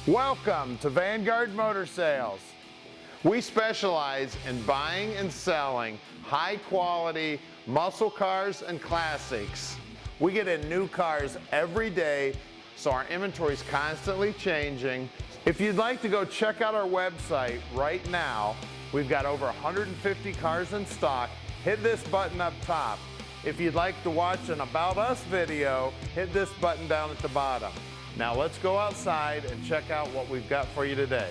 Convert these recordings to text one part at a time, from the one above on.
Welcome to Vanguard Motor Sales. We specialize in buying and selling high quality muscle cars and classics. We get in new cars every day, so our inventory is constantly changing. If you'd like to go check out our website right now, we've got over 150 cars in stock. Hit this button up top. If you'd like to watch an About Us video, hit this button down at the bottom. Now let's go outside and check out what we've got for you today.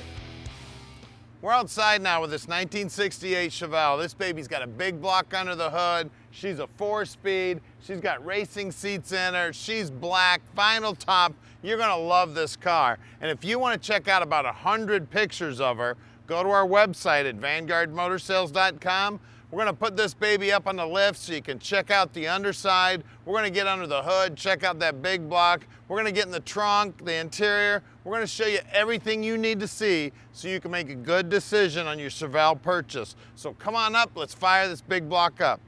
We're outside now with this 1968 Chevelle. This baby's got a big block under the hood. She's a 4-speed. She's got racing seats in her. She's black, vinyl top. You're gonna love this car. And if you wanna check out about 100 pictures of her, go to our website at vanguardmotorsales.com. We're gonna put this baby up on the lift so you can check out the underside. We're gonna get under the hood, check out that big block. We're gonna get in the trunk, the interior. We're gonna show you everything you need to see so you can make a good decision on your Chevelle purchase. So come on up, let's fire this big block up.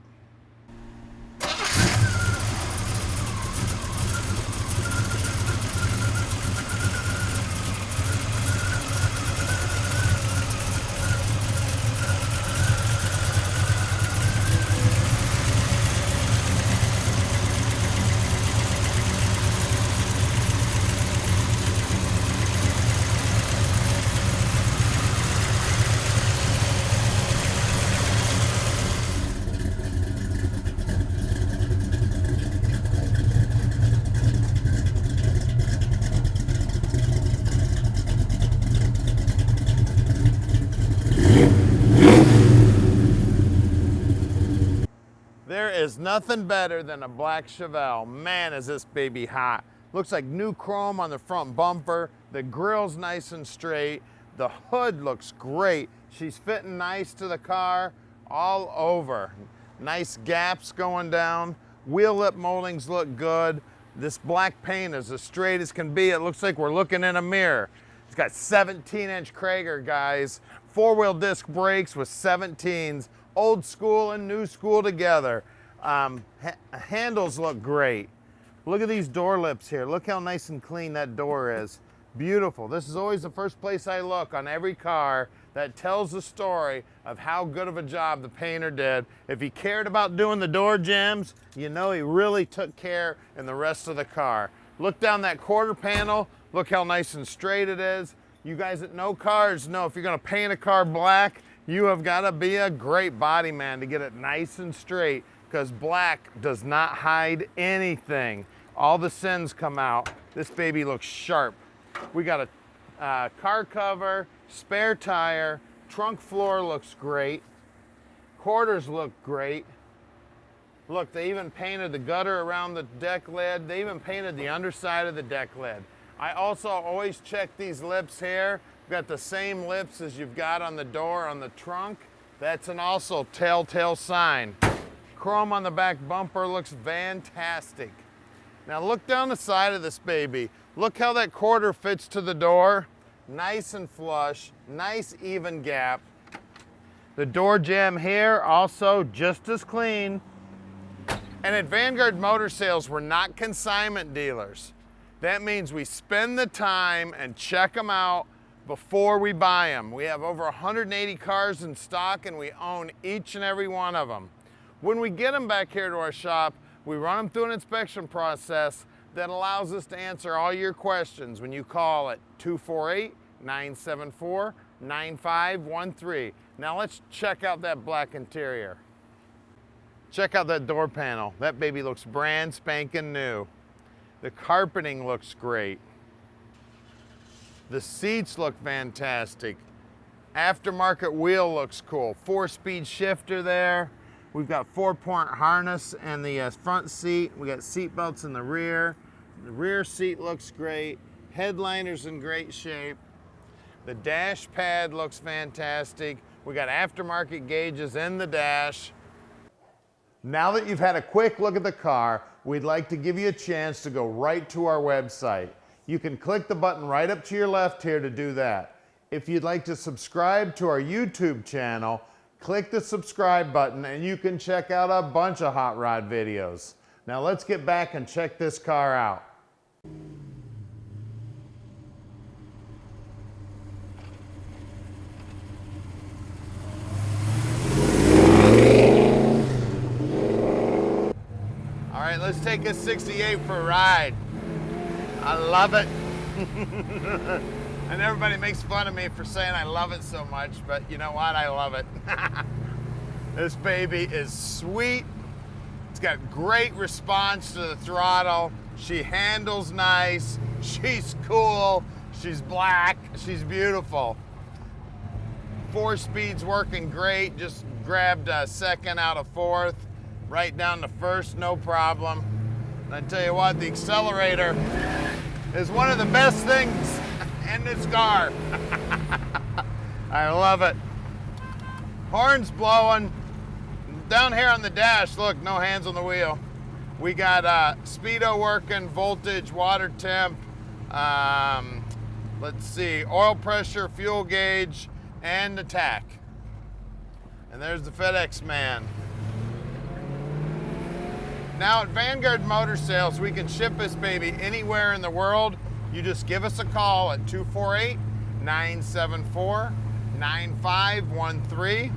There is nothing better than a black Chevelle. Man, is this baby hot. Looks like new chrome on the front bumper. The grill's nice and straight. The hood looks great. She's fitting nice to the car all over. Nice gaps going down. Wheel lip moldings look good. This black paint is as straight as can be. It looks like we're looking in a mirror. It's got 17-inch Krager, guys. 4-wheel disc brakes with 17s. Old school and new school together. Handles look great. Look at these door lips here. Look how nice and clean that door is. Beautiful. This is always the first place I look on every car that tells the story of how good of a job the painter did. If he cared about doing the door jambs, you know he really took care in the rest of the car. Look down that quarter panel. Look how nice and straight it is. You guys that know cars know if you're gonna paint a car black, you have got to be a great body man to get it nice and straight, because black does not hide anything. All the sins come out. This baby looks sharp. We got a car cover, spare tire, trunk floor looks great. Quarters look great. Look, they even painted the gutter around the deck lid. They even painted the underside of the deck lid. I also always check these lips here. Got the same lips as you've got on the door on the trunk. That's an also telltale sign. Chrome on the back bumper looks fantastic. Now look down the side of this baby. Look how that quarter fits to the door. Nice and flush, nice even gap. The door jamb here also just as clean. And at Vanguard Motor Sales, we're not consignment dealers. That means we spend the time and check them out before we buy them. We have over 180 cars in stock and we own each and every one of them. When we get them back here to our shop, we run them through an inspection process that allows us to answer all your questions when you call at 248-974-9513. Now let's check out that black interior. Check out that door panel. That baby looks brand spanking new. The carpeting looks great. The seats look fantastic. Aftermarket wheel looks cool. 4-speed shifter there. We've got 4-point harness in the front seat. We got seat belts in the rear. The rear seat looks great. Headliner's in great shape. The dash pad looks fantastic. We got aftermarket gauges in the dash. Now that you've had a quick look at the car, we'd like to give you a chance to go right to our website. You can click the button right up to your left here to do that. If you'd like to subscribe to our YouTube channel, click the subscribe button and you can check out a bunch of hot rod videos. Now let's get back and check this car out. take this 68 for a ride. I love it. And everybody makes fun of me for saying I love it so much, but you know what? I love it. This baby is sweet. It's got great response to the throttle. She handles nice. She's cool. She's black. She's beautiful. 4 speeds working great. Just grabbed a second out of 4th. Right down to 1st, no problem. And I tell you what, the accelerator is one of the best things in this car. I love it. Horns blowing. Down here on the dash, look, no hands on the wheel. We got speedo working, voltage, water temp, let's see, oil pressure, fuel gauge, and the tack. And there's the FedEx man. Now at Vanguard Motor Sales, we can ship this baby anywhere in the world. You just give us a call at 248-974-9513.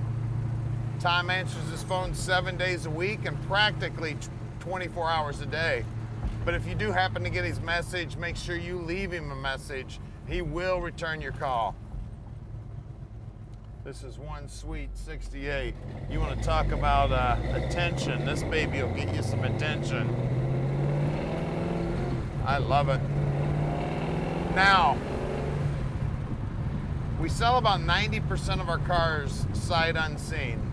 Tom answers his phone 7 days a week and practically 24 hours a day. But if you do happen to get his message, make sure you leave him a message. He will return your call. This is one sweet 68. You want to talk about attention. This baby will get you some attention. I love it. Now, we sell about 90% of our cars sight unseen.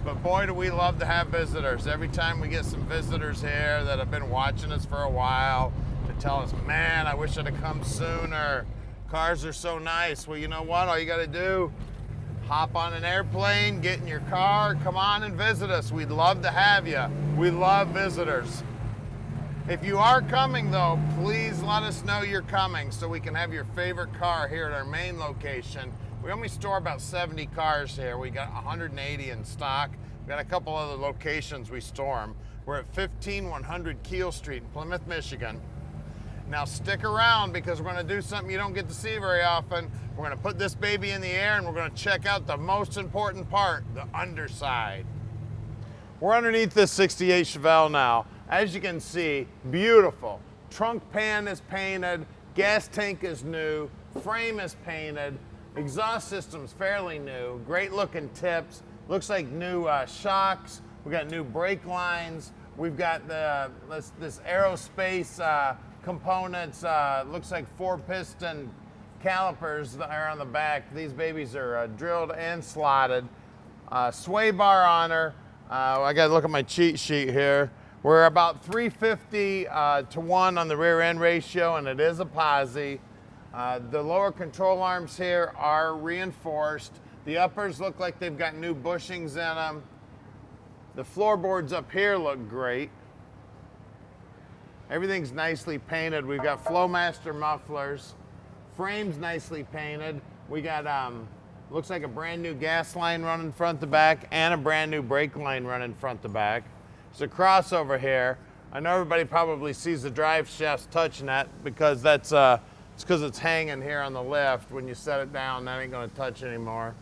But boy, do we love to have visitors. Every time we get some visitors here that have been watching us for a while to tell us, man, I wish I'd have come sooner. Cars are so nice. Well, you know what? All you got to do, hop on an airplane, get in your car, come on and visit us. We'd love to have you. We love visitors. If you are coming though, please let us know you're coming so we can have your favorite car here at our main location. We only store about 70 cars here. We got 180 in stock. We got a couple other locations we store them. We're at 15100 Keel Street in Plymouth, Michigan. Now stick around because we're going to do something you don't get to see very often. We're going to put this baby in the air and we're going to check out the most important part, the underside. We're underneath this 68 Chevelle now. As you can see, beautiful. Trunk pan is painted, gas tank is new, frame is painted, exhaust system's fairly new, great looking tips, looks like new shocks, we got new brake lines, we've got this aerospace components, looks like 4-piston calipers that are on the back. These babies are drilled and slotted. Sway bar on her. I gotta look at my cheat sheet here. We're about 350 to 1 on the rear end ratio, and it is a posi. The lower control arms here are reinforced. The uppers look like they've got new bushings in them. The floorboards up here look great. Everything's nicely painted. We've got Flowmaster mufflers. Frame's nicely painted. We got, looks like a brand new gas line running front to back and a brand new brake line running front to back. There's a crossover here. I know everybody probably sees the drive shafts touching that because that's it's because it's hanging here on the lift. When you set it down, that ain't gonna touch anymore.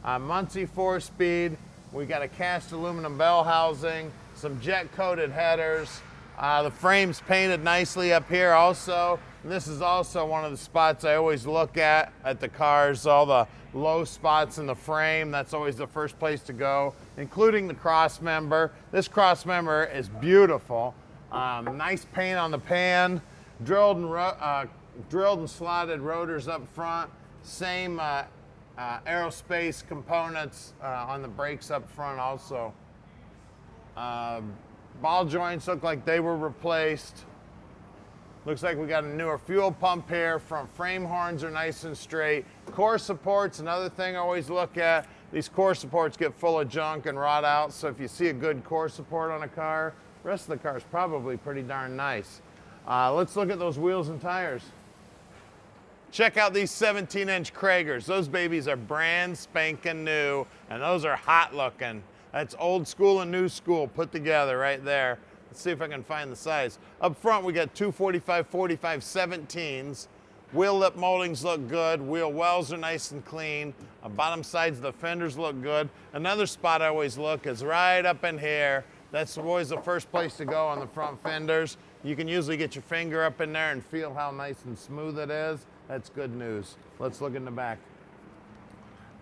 Muncie 4-speed. We got a cast aluminum bell housing, some jet coated headers. The frame's painted nicely up here also. And this is also one of the spots I always look at the cars, all the low spots in the frame. That's always the first place to go, including the cross member. This cross member is beautiful. Nice paint on the pan, drilled and slotted rotors up front. Same aerospace components on the brakes up front also. Ball joints look like they were replaced. Looks like we got a newer fuel pump here. Front frame horns are nice and straight. Core supports, another thing I always look at. These core supports get full of junk and rot out, so if you see a good core support on a car, the rest of the car is probably pretty darn nice. Let's look at those wheels and tires. Check out these 17-inch Kragers. Those babies are brand spanking new, and those are hot looking. That's old school and new school put together right there. Let's see if I can find the size. Up front, we got two 45-45 17s. Wheel lip moldings look good. Wheel wells are nice and clean. Bottom sides of the fenders look good. Another spot I always look is right up in here. That's always the first place to go on the front fenders. You can usually get your finger up in there and feel how nice and smooth it is. That's good news. Let's look in the back.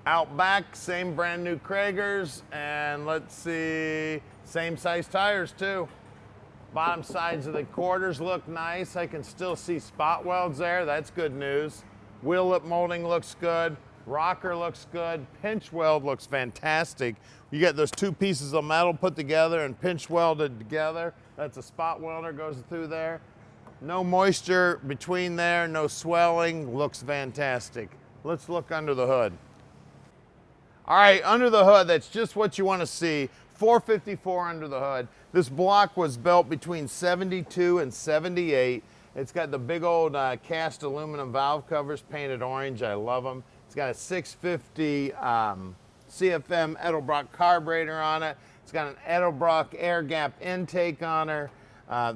Out back, same brand new Kragers, and let's see, same size tires too. Bottom sides of the quarters look nice. I can still see spot welds there. That's good news. Wheel lip molding looks good. Rocker looks good. Pinch weld looks fantastic. You get those two pieces of metal put together and pinch welded together. That's a spot welder goes through there. No moisture between there, no swelling. Looks fantastic. Let's look under the hood. All right, under the hood, that's just what you want to see. 454 under the hood. This block was built between 72 and 78. It's got the big old cast aluminum valve covers painted orange. I love them. It's got a 650 CFM Edelbrock carburetor on it. It's got an Edelbrock air gap intake on her.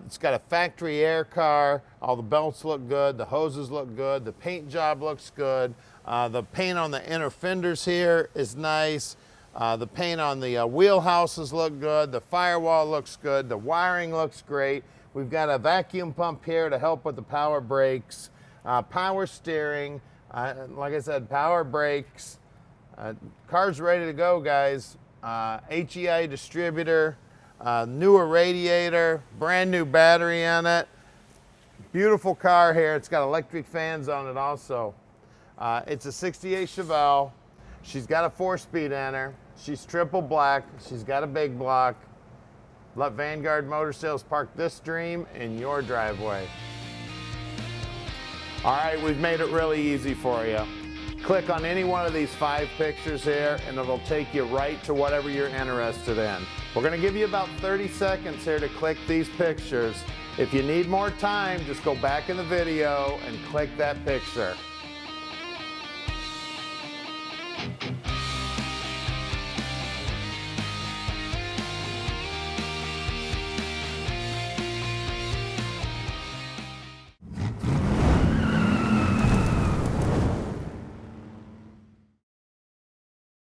It's got a factory air car. All the belts look good. The hoses look good. The paint job looks good. The paint on the inner fenders here is nice. The paint on the wheelhouses look good. The firewall looks good. The wiring looks great. We've got a vacuum pump here to help with the power brakes. Power steering. Like I said, power brakes. Car's ready to go, guys. HEI distributor. Newer radiator. Brand new battery on it. Beautiful car here. It's got electric fans on it also. It's a 68 Chevelle. She's got a 4-speed in her. She's triple black. She's got a big block. Let Vanguard Motor Sales park this dream in your driveway. All right, we've made it really easy for you. Click on any one of these 5 pictures here and it'll take you right to whatever you're interested in. We're gonna give you about 30 seconds here to click these pictures. If you need more time, just go back in the video and click that picture.